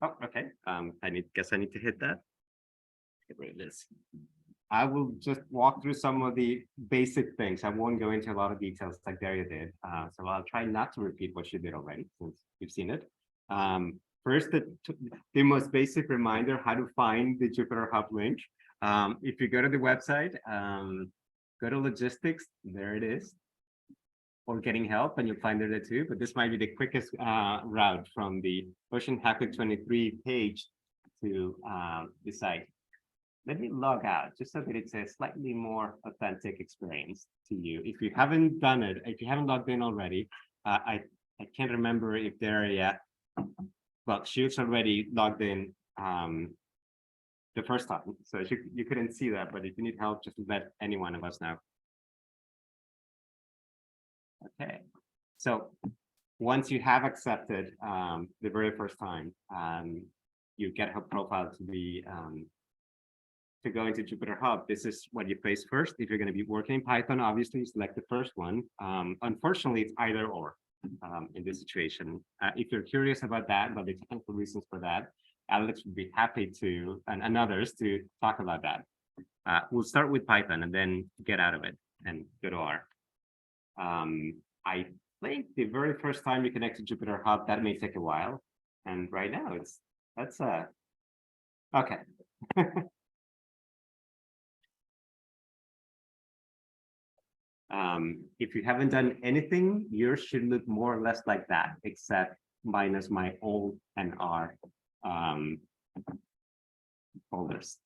Oh, okay. Guess I need to hit that. Get rid of this. I will just walk through some of the basic things. I won't go into a lot of details like Daria did. So I'll try not to repeat what she did already, since you've seen it. First, the most basic reminder how to find the JupyterHub link. If you go to the website, go to logistics, there it is, or getting help, and you'll find it there too. But this might be the quickest route from the OceanHackWeek 23 page to the site. Let me log out just so that it's a slightly more authentic experience to you. If you haven't done it, if you haven't logged in already, I can't remember if Daria, well, she was already logged in the first time, so you couldn't see that. But if you need help, just let any one of us know. Okay, so once you have accepted the very first time, you get her profile to be to go into JupyterHub. This is what you face first. If you're going to be working in Python, obviously select the first one. Unfortunately, it's either or in this situation. If you're curious about that, about the technical reasons for that, Alex would be happy to, and others, to talk about that. We'll start with Python and then get out of it and go to R. I think the very first time you connect to JupyterHub, that may take a while. And right now, that's okay. If you haven't done anything, yours should look more or less like that, except minus my old and R folders.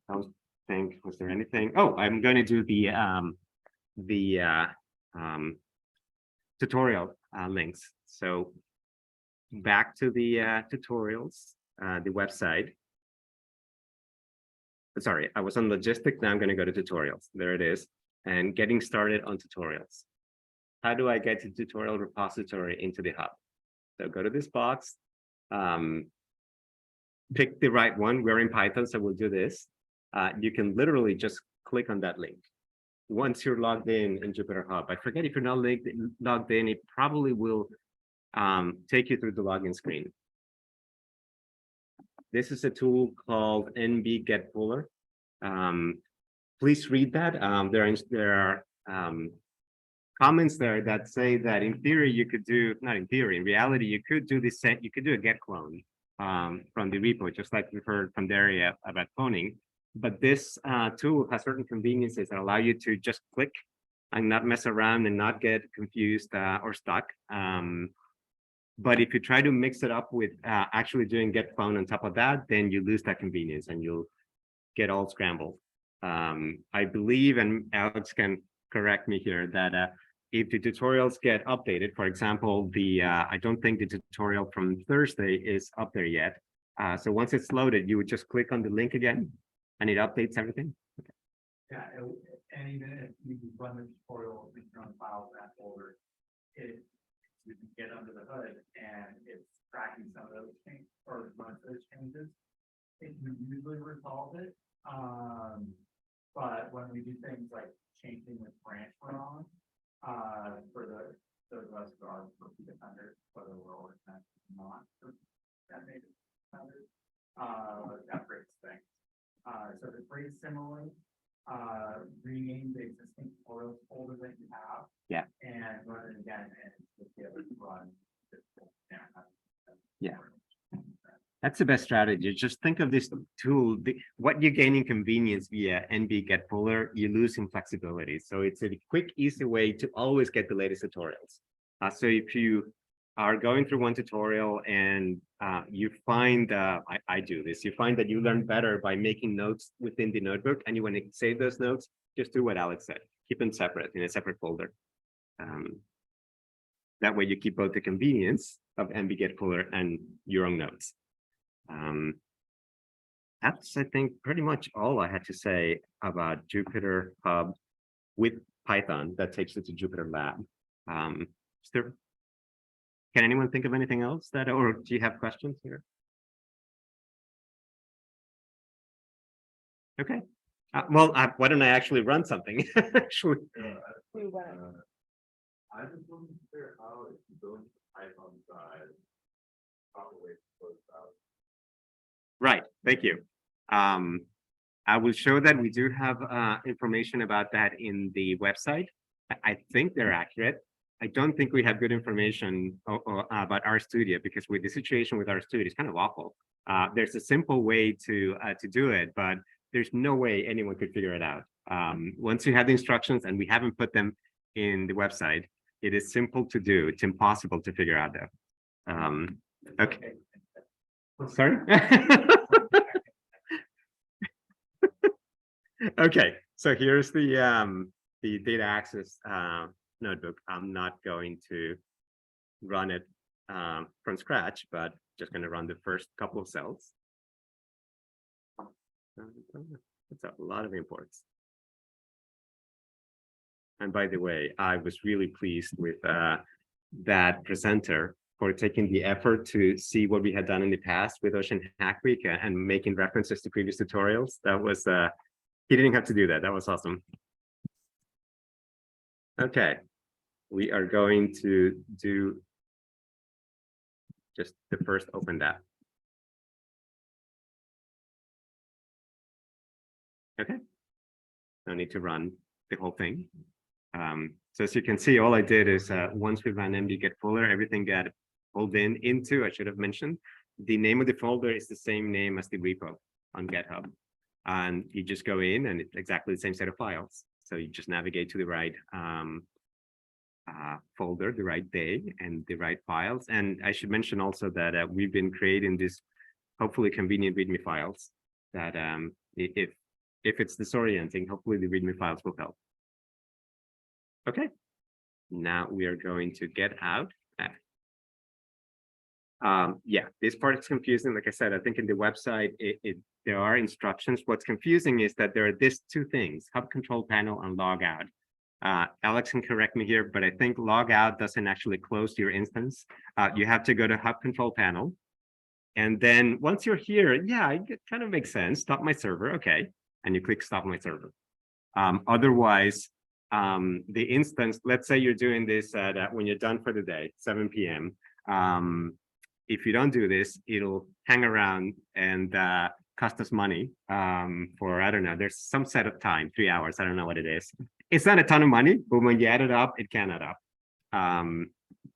Don't think, was there anything? Oh, I'm going to do the tutorial links. So back to the tutorials, the website. Sorry, I was on logistics. Now I'm going to go to tutorials. There it is. And getting started on tutorials. How do I get to tutorial repository into the hub? So go to this box, pick the right one. We're in Python, so we'll do this. You can literally just click on that link. Once you're logged in JupyterHub, I forget if you're not logged in, it probably will take you through the login screen. This is a tool called NB Get Puller. Please read that. There are comments there that say that in theory you could do, not in theory, in reality you could do this. You could do a get clone from the repo, just like we heard from Daria about cloning. But this tool has certain conveniences that allow you to just click and not mess around and not get confused or stuck. But if you try to mix it up with actually doing get clone on top of that, then you lose that convenience and you'll get all scrambled. I believe, and Alex can correct me here, that if the tutorials get updated, for example, I don't think the tutorial from Thursday is up there yet. So once it's loaded, you would just click on the link again and it updates everything. Okay. Yeah, and even if you run the tutorial, you run files in that folder, you can get under the hood and it's tracking some of those changes or one of those changes. It would usually resolve it. But when we do things like changing the branch we're on, for those of us who are repeat offenders, whether we're or not that native offenders, that breaks things. So to phrase similarly, rename the existing tutorials folder that you have. Yeah. And run it again and just be able to run. Yeah. That's the best strategy. Just think of this tool. What you gain in convenience via NB Get Puller, you lose in flexibility. So it's a quick, easy way to always get the latest tutorials. So if you are going through one tutorial and you find, I do this, you find that you learn better by making notes within the notebook, and you want to save those notes, just do what Alex said. Keep them separate in a separate folder. That way you keep both the convenience of NB Get Puller and your own notes. That's, I think, pretty much all I had to say about JupyterHub with Python that takes you to Jupyter Lab. Can anyone think of anything else that, or do you have questions here? Okay. Well, why don't I actually run something? Actually. I just wasn't clear how if you go into Python Thank you. I will show that we do have information about that in the website. I think they're accurate. I don't think we have good information about RStudio, because with the situation with RStudio, it's kind of awful. There's a simple way to do it, but there's no way anyone could figure it out. Once you have the instructions, and we haven't put them in the website, it is simple to do. It's impossible to figure out though. Okay. Sorry. Okay, so here's the data access notebook. I'm not going to run it from scratch, but just going to run the first couple of cells. It's a lot of imports. And by the way, I was really pleased with that presenter for taking the effort to see what we had done in the past with OceanHackWeek and making references to previous tutorials. That was he didn't have to do that. That was awesome. Okay, we are going to do just the first open that. Okay, no need to run the whole thing. So as you can see, all I did is once we ran md get folder, everything got pulled into, I should have mentioned, the name of the folder is the same name as the repo on GitHub. And you just go in and it's exactly the same set of files. So you just navigate to the right folder, the right day, and the right files. And I should mention also that we've been creating this hopefully convenient README files that if it's disorienting, hopefully the README files will help. Okay, now we are going to get out. Yeah, this part is confusing. Like I said, I think in the website, there are instructions. What's confusing is that there are these two things, hub control panel and log out. Alex can correct me here, but I think log out doesn't actually close your instance. You have to go to hub control panel. And then once you're here, yeah, it kind of makes sense. Stop my server, okay. And you click stop my server. Otherwise, the instance, let's say you're doing this at when you're done for the day, 7 p.m. If you don't do this, it'll hang around and cost us money for, I don't know, there's some set of time, 3 hours, I don't know what it is. It's not a ton of money, but when you add it up, it can add up.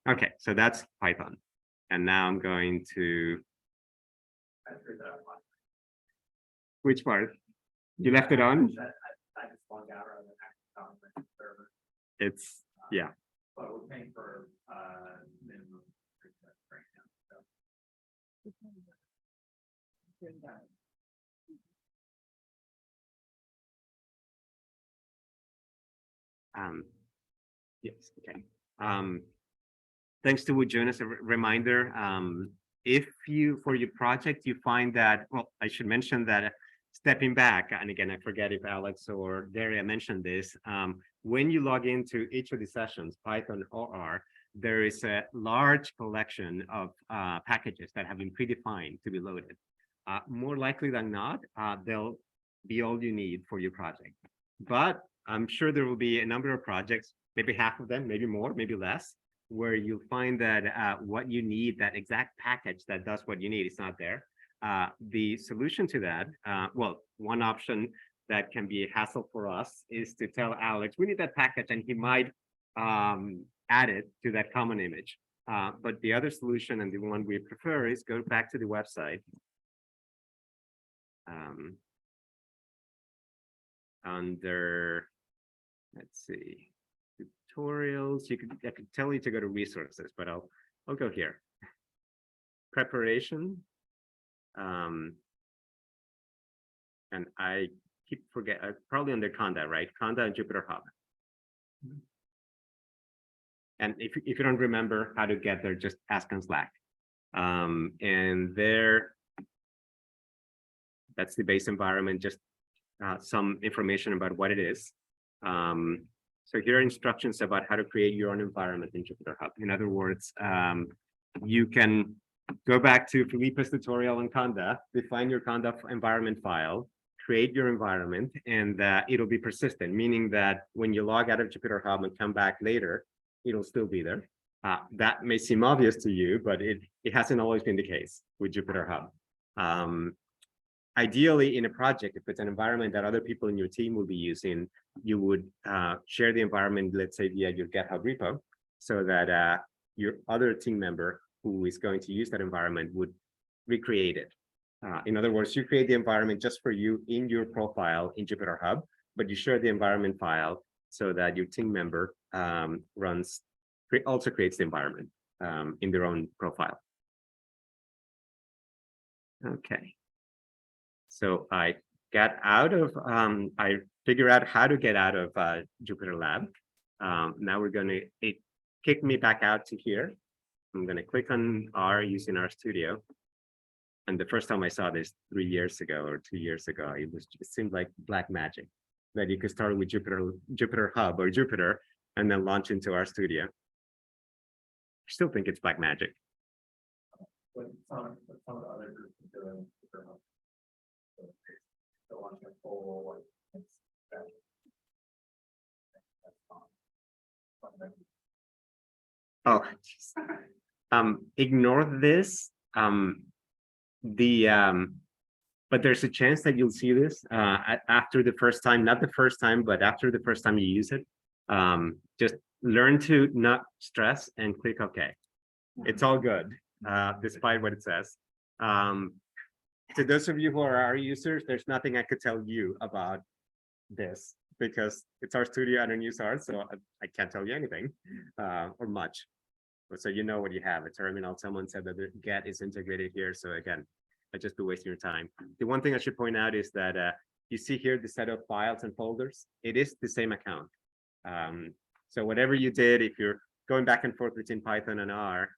Okay, so that's Python. And now I'm going to... Which part? You left it on? It's, yeah. But we're paying for minimum right now. Yes, okay. Thanks to Woojun as a reminder, if you, for your project, you find that, well, I should mention that stepping back, and again, I forget if Alex or Daria mentioned this, when you log into each of the sessions, Python or R, there is a large collection of packages that have been predefined to be loaded. More likely than not, they'll be all you need for your project. But I'm sure there will be a number of projects, maybe half of them, maybe more, maybe less, where you'll find that what you need, that exact package that does what you need, is not there. The solution to that, well, one option that can be a hassle for us is to tell Alex, we need that package, and he might add it to that common image. But the other solution, and the one we prefer, is go back to the website. Under, let's see, tutorials, I could tell you to go to resources, but I'll go here. Preparation. And I keep forgetting, probably under Conda, right? Conda and JupyterHub. And if you don't remember how to get there, just ask on Slack. And there, that's the base environment, just some information about what it is. So here are instructions about how to create your own environment in JupyterHub. In other words, you can go back to Felipe's tutorial on Conda, define your Conda environment file, create your environment, and it'll be persistent, meaning that when you log out of JupyterHub and come back later, it'll still be there. That may seem obvious to you, but it hasn't always been the case with JupyterHub. ideally, in a project, if it's an environment that other people in your team will be using, you would share the environment, let's say via your GitHub repo, so that your other team member who is going to use that environment would recreate it. In other words, you create the environment just for you in your profile in JupyterHub, but you share the environment file so that your team member also creates the environment in their own profile. Okay. So I got out of, I figured out how to get out of Jupyter Lab. Now we're going to, it kicked me back out to here. I'm going to click on R using RStudio. And the first time I saw this 3 years ago or 2 years ago, it seemed like black magic, that you could start with JupyterHub or Jupyter and then launch into RStudio. I still think it's black magic. What some of the other groups are doing, so launching a poll, like, oh, ignore this. But there's a chance that you'll see this after the first time, not the first time, but after the first time you use it. Just learn to not stress and click OK. It's all good, despite what it says. To those of you who are our users, there's nothing I could tell you about this because it's RStudio. I don't use R, so I can't tell you anything or much. So you know what you have. A terminal. Someone said that the get is integrated here. So again, I just be wasting your time. The one thing I should point out is that you see here the set of files and folders. It is the same account. So whatever you did, if you're going back and forth between Python and R,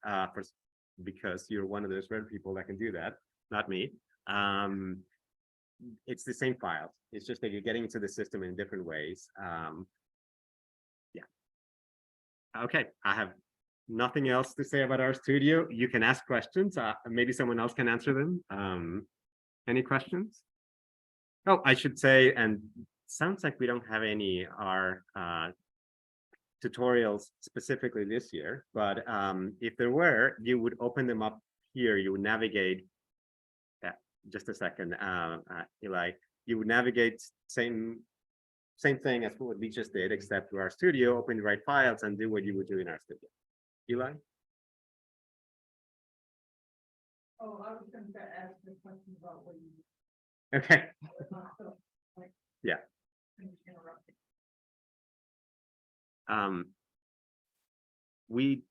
because you're one of those rare people that can do that, not me. It's the same files. It's just that you're getting into the system in different ways. Yeah. Okay, I have nothing else to say about RStudio. You can ask questions. Maybe someone else can answer them. Any questions? Oh, I should say, and sounds like we don't have any R tutorials specifically this year, but if there were, you would open them up here. You would navigate. Just a second, Eli. You would navigate same thing as what we just did, except through RStudio, open the right files, and do what you would do in RStudio. Eli? Oh, I was going to ask the question about what you. Okay. Yeah. We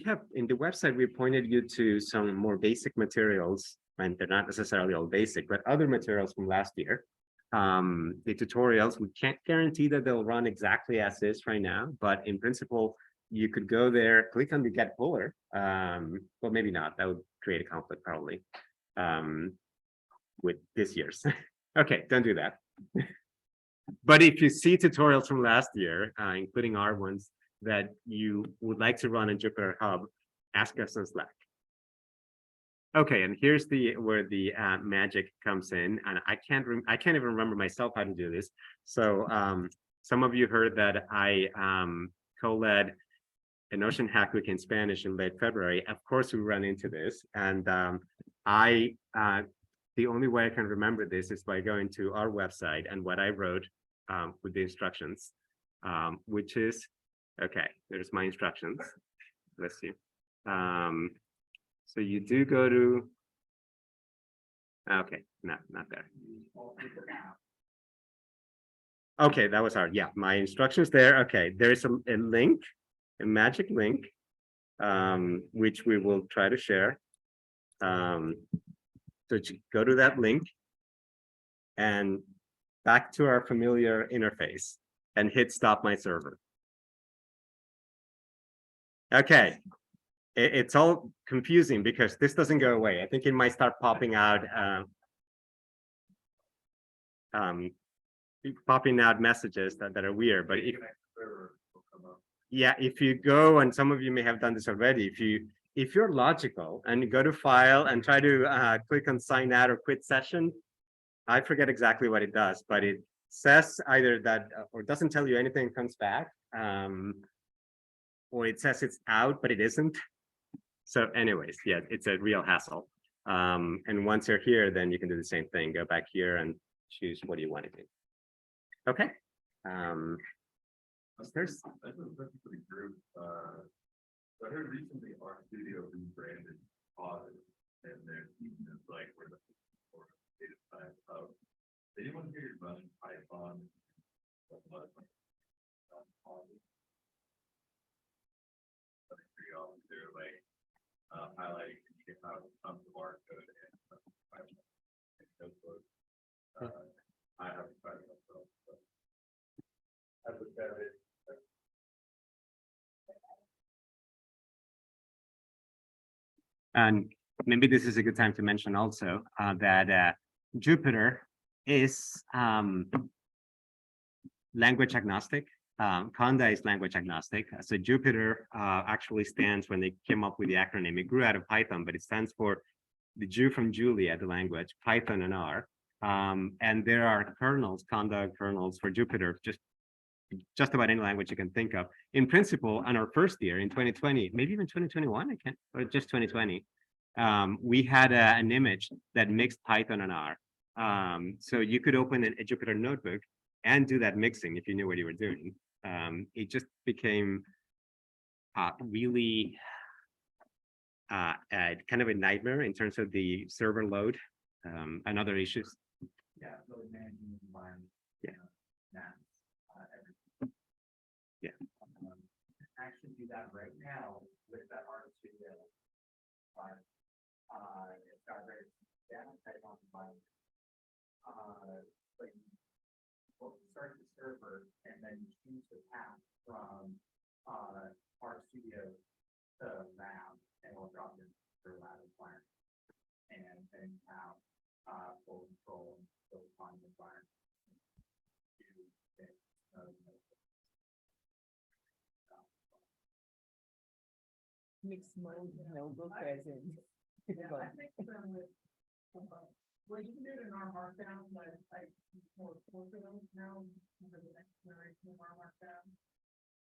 have in the website, we pointed you to some more basic materials, and they're not necessarily all basic, but other materials from last year. The tutorials, we can't guarantee that they'll run exactly as is right now, but in principle, you could go there, click on the get puller, but maybe not. That would create a conflict probably with this year's. Okay, don't do that. But if you see tutorials from last year, including our ones that you would like to run in JupyterHub, ask us on Slack. Okay, and here's where the magic comes in, and I can't even remember myself how to do this. So some of you heard that I co-led an OceanHackWeek in Spanish in late February. Of course, we run into this, and the only way I can remember this is by going to our website and what I wrote with the instructions, which is okay. There's my instructions. Let's see. So you do go to, okay, not there. Okay, that was hard. Yeah, my instructions there. Okay, there's a link, a magic link, which we will try to share. So you go to that link and back to our familiar interface and hit stop my server. Okay. It's all confusing because this doesn't go away. I think it might start popping out messages that are weird. But if you go, and some of you may have done this already, if you're logical and you go to file and try to click on sign out or quit session, I forget exactly what it does, but it says either that or doesn't tell you anything, comes back, or it says it's out, but it isn't. So anyways, yeah, it's a real hassle. And once you're here, then you can do the same thing. Go back here and choose what you want to do. Okay. There's I just looking for the group. I heard recently our studio rebranded Positive, and their team is like we're looking for data science of. Anyone here running Python? They're like highlighting how some of our code and notebook. I haven't tried it myself, but I looked at it. And maybe this is a good time to mention also that Jupyter is language agnostic. Conda is language agnostic. So Jupyter actually stands, when they came up with the acronym, it grew out of Python, but it stands for the Jew from Julia, the language, Python and R. And there are kernels, Conda kernels for Jupyter, just about any language you can think of. In principle, on our first year in 2020, maybe even 2021, I can't, or just 2020, we had an image that mixed Python and R. So you could open a Jupyter notebook and do that mixing if you knew what you were doing. It just became really kind of a nightmare in terms of the server load and other issues. Yeah, really managing the environment. Yeah. Everything. Yeah. Actually do that right now with that art studio. But it's got very type on environment. But you start the server and then you choose the path from art studio to lab, and we'll drop in for lab environment. And then have full control and full on the environment. Mixed mode notebook as in. Yeah, I think with, well, you can do it in our markdown, but I more those now for the next generation of our markdown.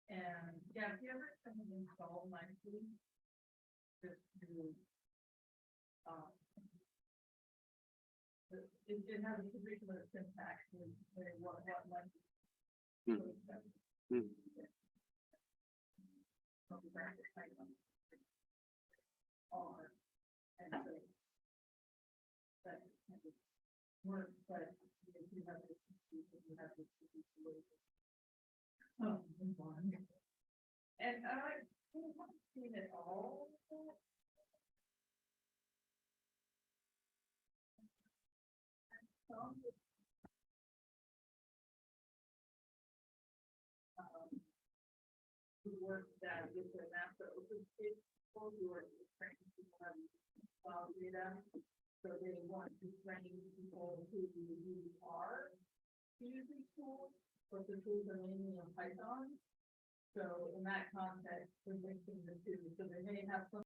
And yeah, if you ever come and install nicely, just do it has a particular syntax and what language. And so that work, but if you have this, you have this situation. And I haven't seen it all. Who work that with the master open space people who are training people how to file data. So they want to train people who really are using tools, but the tools are mainly in Python. So in that context, we're mixing the two. So they may have some